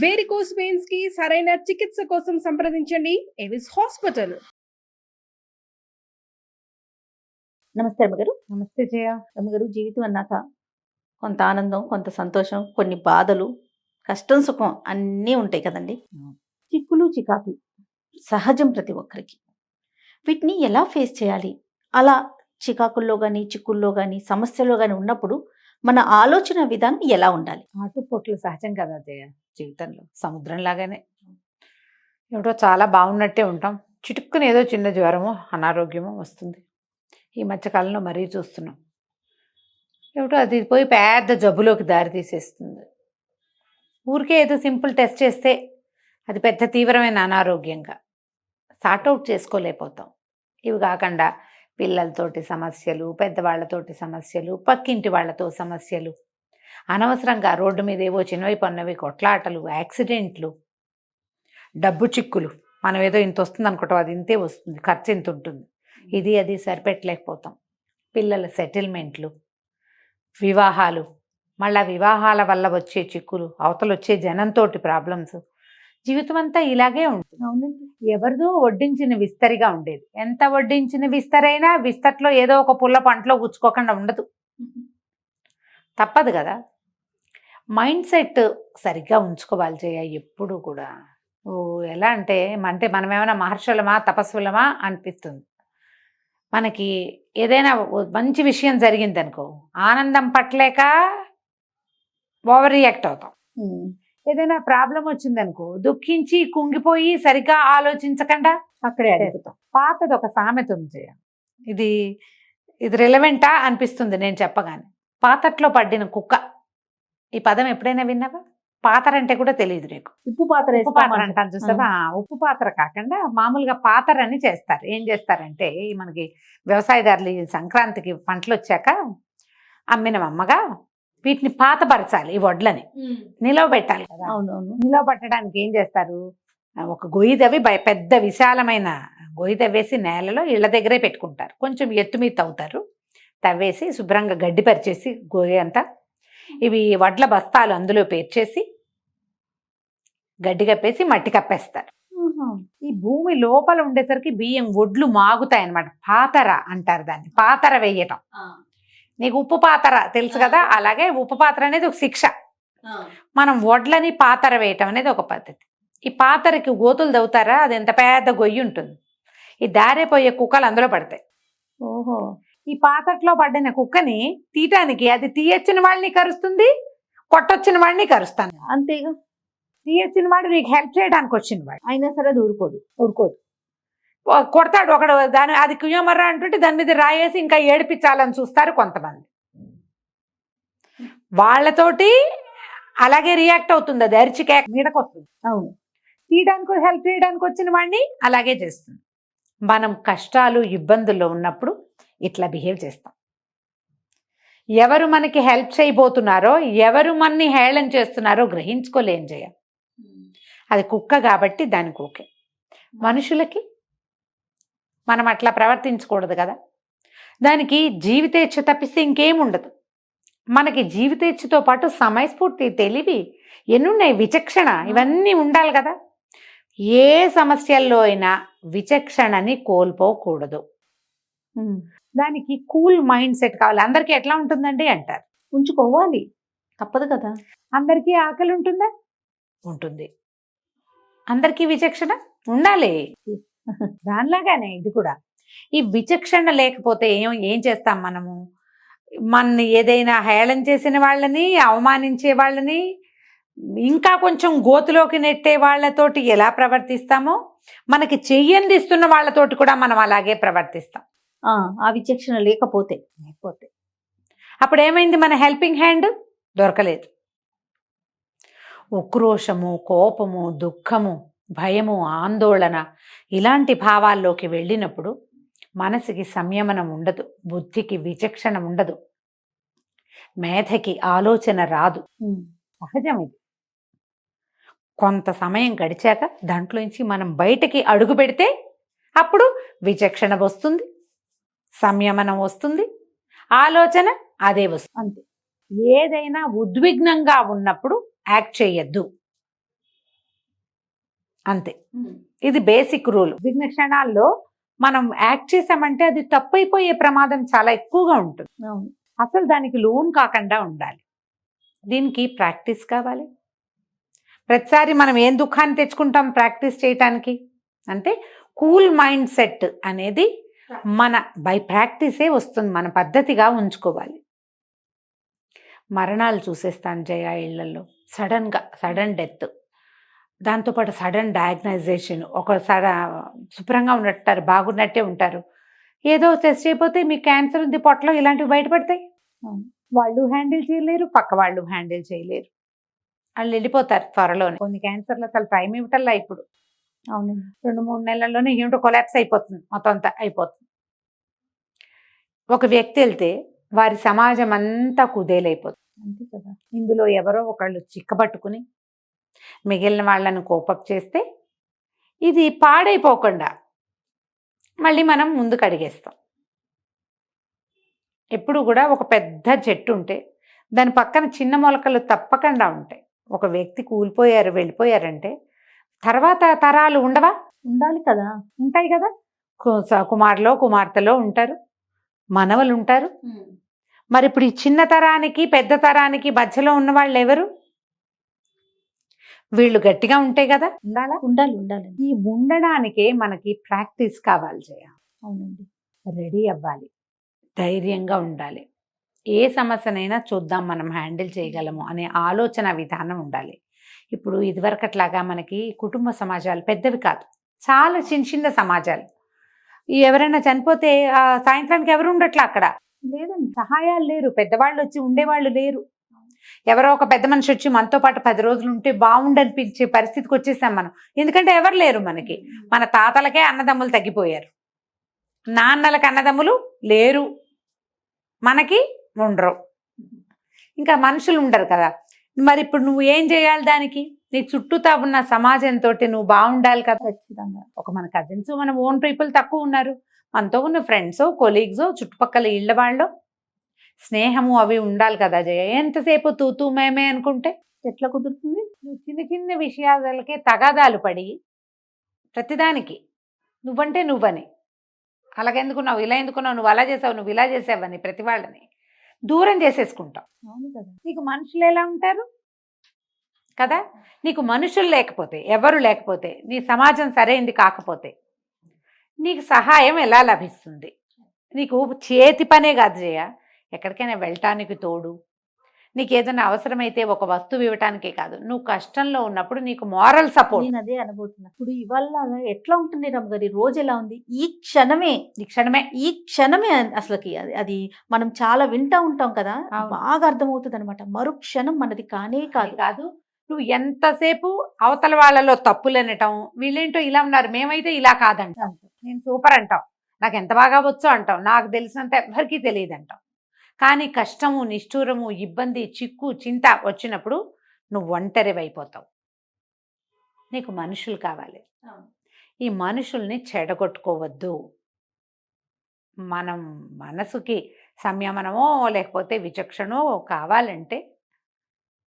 Varicose veins కి సరైన చికిత్స కోసం సంప్రదించండి ఎవిస్ హాస్పిటల్. నమస్తే అమ్మగారు. నమస్తే జయ. అమ్మగారు, జీవితం అన్నాక కొంత ఆనందం, కొంత సంతోషం, కొన్ని బాధలు, కష్టం సుఖం అన్నీ ఉంటాయి కదండి. చిక్కులు చికాకులు సహజం ప్రతి ఒక్కరికి. వీటిని ఎలా ఫేస్ చేయాలి? అలా చికాకుల్లో కానీ, చిక్కుల్లో కానీ, సమస్యల్లో కానీ ఉన్నప్పుడు మన ఆలోచన విధానం ఎలా ఉండాలి? ఆటుపోట్లు సహజం కదా జయ జీవితంలో. సముద్రం లాగానే ఏమిటో చాలా బాగున్నట్టే ఉంటాం, చిటుక్కుని ఏదో చిన్న జ్వరమో అనారోగ్యమో వస్తుంది. ఈ మధ్యకాలంలో మరీ చూస్తున్నాం. ఏమిటో అది పోయి పెద్ద జబ్బులోకి దారి తీసేస్తుంది. ఊరికే ఏదో సింపుల్ టెస్ట్ చేస్తే అది పెద్ద తీవ్రమైన అనారోగ్యంగా సార్ట్అవుట్ చేసుకోలేకపోతాం. ఇవి కాకుండా పిల్లలతోటి సమస్యలు, పెద్దవాళ్లతోటి సమస్యలు, పక్కింటి వాళ్ళతో సమస్యలు, అనవసరంగా రోడ్డు మీద ఏవో చిన్నవి పన్నవి కొట్లాటలు, యాక్సిడెంట్లు, డబ్బు చిక్కులు. మనం ఏదో ఇంత వస్తుంది అనుకుంటాం, అది ఇంతే వస్తుంది, ఖర్చు ఇంత ఉంటుంది, ఇది అది సరిపెట్టలేకపోతాం. పిల్లల సెటిల్మెంట్లు, వివాహాలు, మళ్ళా వివాహాల వల్ల వచ్చే చిక్కులు, అవతలు వచ్చే జనంతో ప్రాబ్లమ్స్, జీవితం అంతా ఇలాగే ఉంటుంది. అవునండి. ఎవరిదో వడ్డించిన విస్తరిగా ఉండేది. ఎంత వడ్డించిన విస్తరైనా విస్తట్లో ఏదో ఒక పుల్ల పంటలో గుచ్చుకోకుండా ఉండదు, తప్పదు కదా. మైండ్ సెట్ సరిగ్గా ఉంచుకోవాలి చేయ ఎప్పుడు కూడా. ఎలా అంటే మనం ఏమైనా మహర్షులమా తపస్సులమా అనిపిస్తుంది. మనకి ఏదైనా మంచి విషయం జరిగిందనుకో, ఆనందం పట్టలేక ఓవర్ రియాక్ట్ అవుతాం. ఏదైనా ప్రాబ్లం వచ్చిందనుకో, దుఃఖించి కుంగిపోయి సరిగ్గా ఆలోచించకుండా అక్కడే అడుగుతాం. పాతది ఒక సామెత ఉంది, ఇది రిలవెంటా అనిపిస్తుంది నేను చెప్పగానే. పాతట్లో పడిన కుక్క. ఈ పదం ఎప్పుడైనా విన్నావా? పాతర అంటే కూడా తెలియదు నీకు. ఉప్పు పాత్ర అంటాను చూసావా? ఉప్పు పాత్ర కాకుండా మామూలుగా పాతర అని చేస్తారు. ఏం చేస్తారంటే, మనకి వ్యవసాయదారులు ఈ సంక్రాంతికి పంటలు వచ్చాక అమ్మిన అమ్మగా వీటిని పాతపరచాలి, ఈ వడ్లని నిలవ పెట్టాలి కదా. అవునవును. నిలవ పెట్టడానికి ఏం చేస్తారు, ఒక గొయ్యి తవ్వి పెద్ద విశాలమైన గొయ్యి తవ్వేసి నేలలో ఇళ్ల దగ్గరే పెట్టుకుంటారు. కొంచెం ఎత్తు మీద తవ్వుతారు, తవ్వేసి శుభ్రంగా గడ్డి పరిచేసి గొయ్యి అంతా ఇవి వడ్ల బస్తాలు అందులో పేర్చేసి గడ్డి కప్పేసి మట్టి కప్పేస్తారు. ఈ భూమి లోపల ఉండేసరికి బియ్యం ఒడ్లు మాగుతాయి అన్నమాట. పాతర అంటారు దాన్ని, పాతర వేయటం. నీకు ఉప్పు పాతర తెలుసు కదా, అలాగే ఉప్పు పాతర అనేది ఒక శిక్ష. మనం వడ్లని పాతర వేయటం అనేది ఒక పద్ధతి. ఈ పాతరకి గోతులు దవ్వుతారా, అది ఎంత పెద్ద గొయ్యి ఉంటుంది, ఈ దారే పోయే కుక్కలు అందులో పడతాయి. ఓహో. ఈ పాతట్లో పడిన కుక్కని తీయటానికి అది తీయొచ్చిన వాళ్ళని కరుస్తుంది, కొట్టొచ్చిన వాడిని కరుస్తాను. అంతేగా. తీయొచ్చిన వాడు నీకు హెల్ప్ చేయడానికి వచ్చిన వాడు అయినా సరే అది ఊరుకోదు. కొడతాడు ఒకడు, దాని అది కుయ్యమర్రా అంటుంటే దాని మీద రాయేసి ఇంకా ఏడిపించాలని చూస్తారు కొంతమంది. వాళ్ళతోటి అలాగే రియాక్ట్ అవుతుంది, అది అరిచి కేక మీదకి వస్తుంది. అవును. తీయడానికి హెల్ప్ చేయడానికి వచ్చిన వాడిని అలాగే చేస్తుంది. మనం కష్టాలు ఇబ్బందుల్లో ఉన్నప్పుడు ఇట్లా బిహేవ్ చేస్తాం. ఎవరు మనకి హెల్ప్ చేయబోతున్నారో, ఎవరు మనని హేళన చేస్తున్నారో గ్రహించుకోలేం చేయ. అది కుక్క కాబట్టి దానికి ఓకే. మనుషులకి మనం అట్లా ప్రవర్తించకూడదు కదా. దానికి జీవితేచ్ఛ తప్పిస్తే ఇంకేముండదు. మనకి జీవితేచ్ఛతో పాటు సమయస్ఫూర్తి, తెలివి, ఎన్నున్నాయి, విచక్షణ, ఇవన్నీ ఉండాలి కదా. ఏ సమస్యల్లో అయినా విచక్షణని కోల్పోకూడదు. దానికి కూల్ మైండ్ సెట్ కావాలి. అందరికీ ఎట్లా ఉంటుందండి అంటారు, ఉంచుకోవాలి, తప్పదు కదా. అందరికీ ఆకలి ఉంటుందా? ఉంటుంది. అందరికీ విచక్షణ ఉండాలి. దానిలాగానే ఇది కూడా. ఈ విచక్షణ లేకపోతే ఏం చేస్తాం మనము? మన ఏదైనా హేళన చేసిన వాళ్ళని, అవమానించే వాళ్ళని, ఇంకా కొంచెం గోతులోకి నెట్టే వాళ్ళతోటి ఎలా ప్రవర్తిస్తామో, మనకి చెయ్యందిస్తున్న వాళ్ళతోటి కూడా మనం అలాగే ప్రవర్తిస్తాం. ఆ విచక్షణ లేకపోతే అప్పుడు ఏమైంది? మన హెల్పింగ్ హ్యాండ్ దొరకలేదు. ఉక్రోషము, కోపము, దుఃఖము, భయము, ఆందోళన ఇలాంటి భావాల్లోకి వెళ్ళినప్పుడు మనసుకి సంయమనం ఉండదు, బుద్ధికి విచక్షణ ఉండదు, మేధకి ఆలోచన రాదు. సహజం ఇది. కొంత సమయం గడిచాక దాంట్లోంచి మనం బయటకి అడుగు పెడితే అప్పుడు విచక్షణ వస్తుంది, సంయమనం వస్తుంది, ఆలోచన అదే వస్తుంది. అంతే. ఏదైనా ఉద్విగ్నంగా ఉన్నప్పుడు యాక్ట్ చేయొద్దు. అంతే. ఇది బేసిక్ రూల్. విఘ్న క్షణాల్లో మనం యాక్ట్ చేసామంటే అది తప్పైపోయే ప్రమాదం చాలా ఎక్కువగా ఉంటుంది. అవును. అసలు దానికి లోన్ కాకుండా ఉండాలి. దీనికి ప్రాక్టీస్ కావాలి. ప్రతిసారి మనం ఏం దుఃఖాన్ని తెచ్చుకుంటాం ప్రాక్టీస్ చేయటానికి అంటే కూల్ మైండ్ సెట్ అనేది మన బై ప్రాక్టీసే వస్తుంది. మన పద్ధతిగా ఉంచుకోవాలి. మరణాలు చూసేస్తాను జయ ఇళ్లలో, సడన్ డెత్, దాంతోపాటు సడన్ డయాగ్నైజేషన్. ఒక శుభ్రంగా ఉన్నట్టారు, బాగున్నట్టే ఉంటారు, ఏదో టెస్ట్ అయిపోతే మీకు క్యాన్సర్ ఉంది పొట్టలో, ఇలాంటివి బయటపడతాయి. వాళ్ళు హ్యాండిల్ చేయలేరు, పక్క వాళ్ళు హ్యాండిల్ చేయలేరు, వాళ్ళు వెళ్ళిపోతారు త్వరలోనే. కొన్ని క్యాన్సర్లు అసలు టైం ఇవ్వటల్లా ఇప్పుడు. అవును. 2-3 నెలల్లోనే ఏమిటో కొలాప్స్ అయిపోతుంది, మొత్తం అంతా అయిపోతుంది. ఒక వ్యక్తి వెళ్తే వారి సమాజం అంతా కుదేలైపోతుంది. అంతే కదా. ఇందులో ఎవరో ఒకళ్ళు చిక్కబట్టుకుని మిగిలిన వాళ్ళని కోపప్ చేస్తే ఇది పాడైపోకుండా మళ్ళీ మనం ముందుకు అడిగేస్తాం. ఎప్పుడు కూడా ఒక పెద్ద చెట్టు ఉంటే దాని పక్కన చిన్న మొలకలు తప్పకుండా ఉంటాయి. ఒక వ్యక్తి కూలిపోయారు, వెళ్ళిపోయారంటే తర్వాత తరాలు ఉండవా? ఉండాలి కదా. ఉంటాయి కదా. కుమారులో కుమార్తెలో ఉంటారు, మనవలు ఉంటారు. మరి ఇప్పుడు ఈ చిన్న తరానికి పెద్ద తరానికి మధ్యలో ఉన్న వాళ్ళు ఎవరు? వీళ్ళు గట్టిగా ఉంటే కదా ఉండాలా. ఉండాలి. ఈ ఉండడానికే మనకి ప్రాక్టీస్ కావాలి జయ. అవునండి. రెడీ అవ్వాలి, ధైర్యంగా ఉండాలి. ఏ సమస్యనైనా చూద్దాం మనం హ్యాండిల్ చేయగలము అనే ఆలోచన విధానం ఉండాలి. ఇప్పుడు ఇదివరకట్లాగా మనకి కుటుంబ సమాజాలు పెద్దవి కాదు, చాలా చిన్న సమాజాలు. ఎవరైనా చనిపోతే సాయంత్రానికి ఎవరు ఉండట్లా అక్కడ. లేదండి. సహాయాలు లేరు, పెద్దవాళ్ళు వచ్చి ఉండేవాళ్ళు లేరు. ఎవరో ఒక పెద్ద మనిషి వచ్చి మనతో పాటు 10 రోజులు ఉంటే బాగుండనిపించే పరిస్థితికి వచ్చేసాం మనం. ఎందుకంటే ఎవరు లేరు మనకి. మన తాతలకే అన్నదమ్ములు తగ్గిపోయారు, నాన్నలకి అన్నదమ్ములు లేరు, మనకి ఉండరు, ఇంకా మనుషులు ఉండరు కదా. మరి ఇప్పుడు నువ్వు ఏం చేయాలి? దానికి నీ చుట్టూతా ఉన్న సమాజంతో నువ్వు బాగుండాలి కదా. ఖచ్చితంగా. ఒక మన కజిన్స్, మన ఓన్ పీపుల్ తక్కువ ఉన్నారు, మనతో ఉన్న ఫ్రెండ్స్, కొలీగ్స్, చుట్టుపక్కల ఇళ్ళ వాళ్ళు స్నేహము అవి ఉండాలి కదా జయ. ఎంతసేపు తూతూ మేమే అనుకుంటే ఎట్లా కుదురుతుంది? నువ్వు చిన్న విషయాలకే తగాదాలు పడి ప్రతిదానికి నువ్వంటే నువ్వని, అలాగెందుకున్నావు, ఇలా ఎందుకున్నావు, నువ్వు అలా చేసావు, నువ్వు ఇలా చేసావని ప్రతి వాళ్ళని దూరం చేసేసుకుంటావు. అవును కదా. నీకు మనుషులు ఎలా ఉంటారు కదా. నీకు మనుషులు లేకపోతే, ఎవరు లేకపోతే, నీ సమాజం సరైంది కాకపోతే నీకు సహాయం ఎలా లభిస్తుంది? నీకు చేతి పనే కాదు జయ, ఎక్కడికైనా వెళ్ళటానికి తోడు, నీకు ఏదైనా అవసరమైతే ఒక వస్తువు ఇవ్వటానికే కాదు, నువ్వు కష్టంలో ఉన్నప్పుడు నీకు మారల్ సపోర్ట్. నేను అదే అనుభూతున్నా. ఇప్పుడు ఇవాళ ఎట్లా ఉంటుంది రమ్మగారి, రోజు ఎలా ఉంది? ఈ క్షణమే అసలుకి అది మనం చాలా వింటా ఉంటాం కదా, బాగా అర్థమవుతుంది అనమాట. మరుక్షణం మనది కానే కాదు. నువ్వు ఎంతసేపు అవతల వాళ్ళలో తప్పులనటం, వీళ్ళేంటో ఇలా ఉన్నారు, మేమైతే ఇలా కాదంటాం, నేను సూపర్ అంటాం, నాకు ఎంత బాగా వచ్చో అంటాం, నాకు తెలిసినంత ఎవరికీ తెలియదు అంటాం. కానీ కష్టము, నిష్ఠూరము, ఇబ్బంది, చిక్కు, చింత వచ్చినప్పుడు నువ్వు ఒంటరివైపోతావు. నీకు మనుషులు కావాలి. ఈ మనుషుల్ని చెడగొట్టుకోవద్దు. మనం మనసుకి సంయమనమో లేకపోతే విచక్షణో కావాలంటే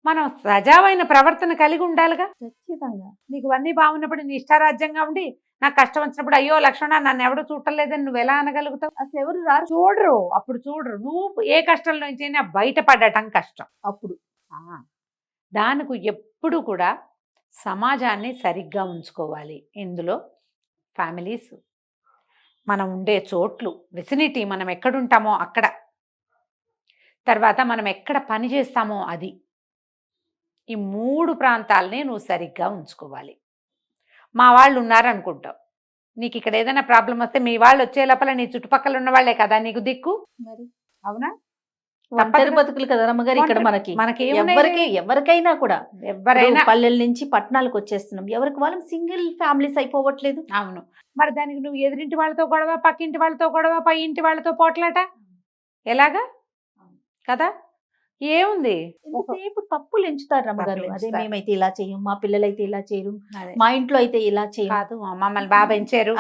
మనం సజావైన ప్రవర్తన కలిగి ఉండాలిగా. ఖచ్చితంగా. నీకు అన్నీ బాగున్నప్పుడు నీ ఇష్టారాజ్యంగా ఉండి నాకు కష్టం వచ్చినప్పుడు అయ్యో లక్షణ నన్ను ఎవడు చూడలేదని నువ్వు ఎలా అనగలుగుతావు? అసలు ఎవరు రారు, చూడరు. అప్పుడు చూడరు. నువ్వు ఏ కష్టం నుంచైనా బయటపడటం కష్టం. అప్పుడు దానికి ఎప్పుడు కూడా సమాజాన్ని సరిగ్గా ఉంచుకోవాలి. ఇందులో ఫ్యామిలీస్, మనం ఉండే చోట్లు, విసినిటీ, మనం ఎక్కడుంటామో అక్కడ, తర్వాత మనం ఎక్కడ పని చేస్తామో అది, ఈ 3 ప్రాంతాలని నువ్వు సరిగ్గా ఉంచుకోవాలి. మా వాళ్ళు ఉన్నారనుకుంటావు, నీకు ఇక్కడ ఏదైనా ప్రాబ్లం వస్తే మీ వాళ్ళు వచ్చే లోపల నీ చుట్టుపక్కల ఉన్న వాళ్ళే కదా నీకు దిక్కు. మరి అవునా? ఒంటరి బతుకులు కదా రమ్మగారు ఇక్కడ మనకి ఎవరికైనా కూడా. ఎవరైనా పల్లెల నుంచి పట్టణాలకు వచ్చేస్తున్నాం, ఎవరికి వాళ్ళం సింగిల్ ఫ్యామిలీస్ అయిపోవట్లేదు. అవును. మరి దానికి నువ్వు ఎదురింటి వాళ్ళతో గొడవ, పక్కింటి వాళ్ళతో గొడవ, పై ఇంటి వాళ్ళతో పోట్లాట ఎలాగా కదా. ఏముంది? ఎంతసేపు తప్పులు ఎంచుతారు రమ్మగారు. అదే మేమైతే ఇలా చేయం, మా పిల్లలైతే ఇలా చేయరు, మా ఇంట్లో అయితే ఇలా చేయదు, మమ్మల్ని బాగా పెంచారు.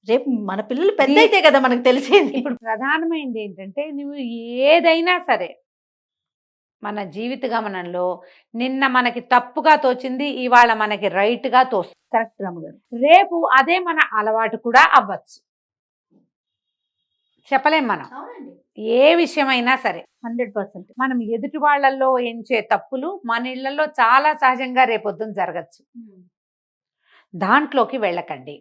రేపు మన పిల్లలు పెద్ద అయితే కదా మనకు తెలిసేది. ఇప్పుడు ప్రధానమైనది ఏంటంటే నువ్వు ఏదైనా సరే మన జీవిత గమనంలో నిన్న మనకి తప్పుగా తోచింది ఇవాళ మనకి రైట్గా తోస్తుంది. కరెక్ట్ రాముగారు. రేపు అదే మన అలవాటు కూడా అవ్వచ్చు. చెప్పలేం మనం. అవునండి. ఏ విషయమైనా సరే 100%. మనం ఎదుటి వాళ్ళల్లో ఎంచే తప్పులు మన ఇళ్లలో చాలా సహజంగా రేపొద్దున జరగచ్చు. దాంట్లోకి వెళ్ళకండి.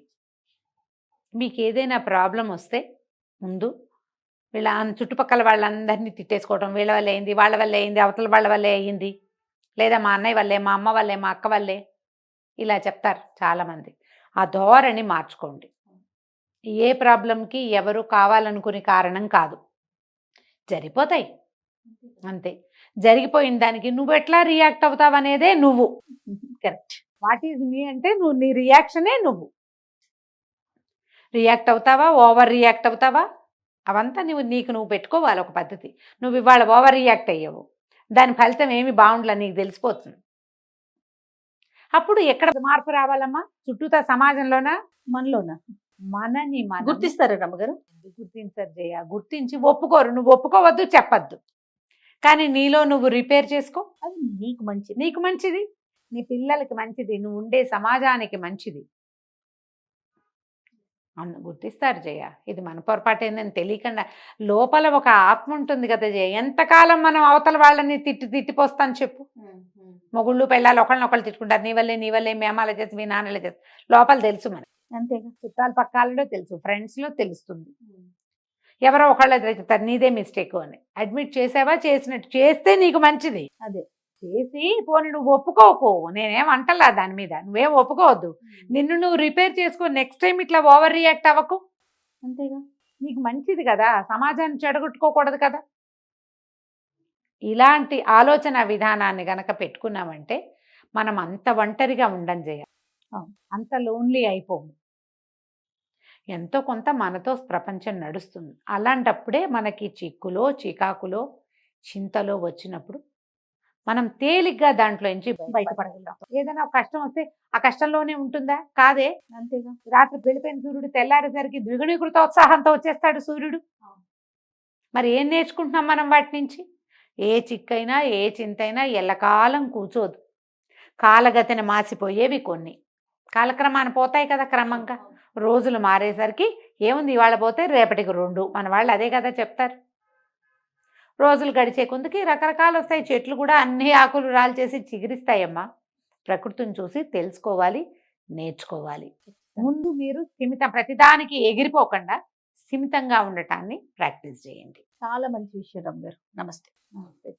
మీకు ఏదైనా ప్రాబ్లం వస్తే ముందు వీళ్ళ చుట్టుపక్కల వాళ్ళందరినీ తిట్టేసుకోవడం, వీళ్ళ వల్ల అయింది, వాళ్ళ వల్ల అయింది, అవతల వాళ్ళ వల్లే అయ్యింది, లేదా మా అన్నయ్య వల్లే, మా అమ్మ వల్లే, మా అక్క వల్లే, ఇలా చెప్తారు చాలామంది. ఆ ధోరణి మార్చుకోండి. ఏ ప్రాబ్లంకి ఎవరు కావాలనుకునే కారణం కాదు, జరిగిపోతాయి అంతే. జరిగిపోయిన దానికి నువ్వు ఎట్లా రియాక్ట్ అవుతావు అనేదే నువ్వు. కరెక్ట్. వాట్ ఈజ్ మీ అంటే నువ్వు నీ రియాక్షనే నువ్వు రియాక్ట్ అవుతావా, ఓవర్ రియాక్ట్ అవుతావా, అవంతా నువ్వు పెట్టుకోవాలి ఒక పద్ధతి. నువ్వు ఇవాళ ఓవర్ రియాక్ట్ అయ్యావు, దాని ఫలితం ఏమి బాగుండలే నీకు తెలిసిపోతుంది. అప్పుడు ఎక్కడ మార్పు రావాలమ్మా? చుట్టూతా సమాజంలోనా, మనలోనా మనని మనం గుర్తిస్తారా రమ్మగారు? గుర్తించరు జయ. గుర్తించి ఒప్పుకోరు. నువ్వు ఒప్పుకోవద్దు, చెప్పద్దు, కానీ నీలో నువ్వు రిపేర్ చేసుకో. అది నీకు మంచిది. నీకు మంచిది, నీ పిల్లలకి మంచిది, నువ్వు ఉండే సమాజానికి మంచిది. గుర్తిస్తారు జయ. ఇది మన పొరపాటు ఏందని తెలియకుండా లోపల ఒక ఆత్మ ఉంటుంది కదా జయ. ఎంతకాలం మనం అవతల వాళ్ళని తిట్టిపోస్తాను చెప్పు. మొగుళ్ళు పెళ్ళాలి ఒకళ్ళనొకళ్ళు తిట్టుకుంటారు, నీ వల్లే మేము అలా చేసి మీ నాన్నలా చేసి. లోపల తెలుసు మనకి, అంతేగా. చుట్టాలు పక్కాలలో తెలుసు, ఫ్రెండ్స్లో తెలుస్తుంది. ఎవరో ఒకళ్ళు చెప్తారు నీదే మిస్టేక్ అని. అడ్మిట్ చేసావా, చేసినట్టు చేస్తే నీకు మంచిది. అదే చేసి పోనీ నువ్వు ఒప్పుకోకు, నేనేం అంటలా దాని మీద, నువ్వేం ఒప్పుకోవద్దు. నిన్ను నువ్వు రిపేర్ చేసుకో. నెక్స్ట్ టైం ఇట్లా ఓవర్ రియాక్ట్ అవ్వకు. అంతేగా. నీకు మంచిది కదా, సమాజాన్ని చెడగొట్టుకోకూడదు కదా. ఇలాంటి ఆలోచన విధానాన్ని గనక పెట్టుకున్నామంటే మనం అంత ఒంటరిగా ఉండం చేయాలి, అంత లోన్లీ అయిపోము. ఎంతో కొంత మనతో ప్రపంచం నడుస్తుంది. అలాంటప్పుడే మనకి చిక్కులో చికాకులో చింతలో వచ్చినప్పుడు మనం తేలిగ్గా దాంట్లో నుంచి బయటపడగలం. ఏదైనా ఒక కష్టం వస్తే ఆ కష్టంలోనే ఉంటుందా? కాదే. అంతేగా. రాత్రి వెళ్ళిపోయిన సూర్యుడు తెల్లారేసరికి ద్విగుణీకృత ఉత్సాహంతో వచ్చేస్తాడు సూర్యుడు. మరి ఏం నేర్చుకుంటున్నాం మనం వాటి నుంచి? ఏ చిక్కైనా ఏ చింతైనా ఎల్లకాలం కూర్చోదు. కాలగతిన మాసిపోయేవి కొన్ని, కాలక్రమాన పోతాయి కదా క్రమంగా. రోజులు మారేసరికి ఏముంది, ఇవాళ పోతే రేపటికి 2. మన వాళ్ళు అదే కదా చెప్తారు. రోజులు గడిచే కొందుకి రకరకాలు వస్తాయి. చెట్లు కూడా అన్ని ఆకులు రాల్చేసి చిగురిస్తాయమ్మా. ప్రకృతిని చూసి తెలుసుకోవాలి, నేర్చుకోవాలి. ముందు మీరు ప్రతిదానికి ఎగిరిపోకుండా స్థిమితంగా ఉండటాన్ని ప్రాక్టీస్ చేయండి. చాలా మంచి విషయం రమ్మగారు. నమస్తే. నమస్తే.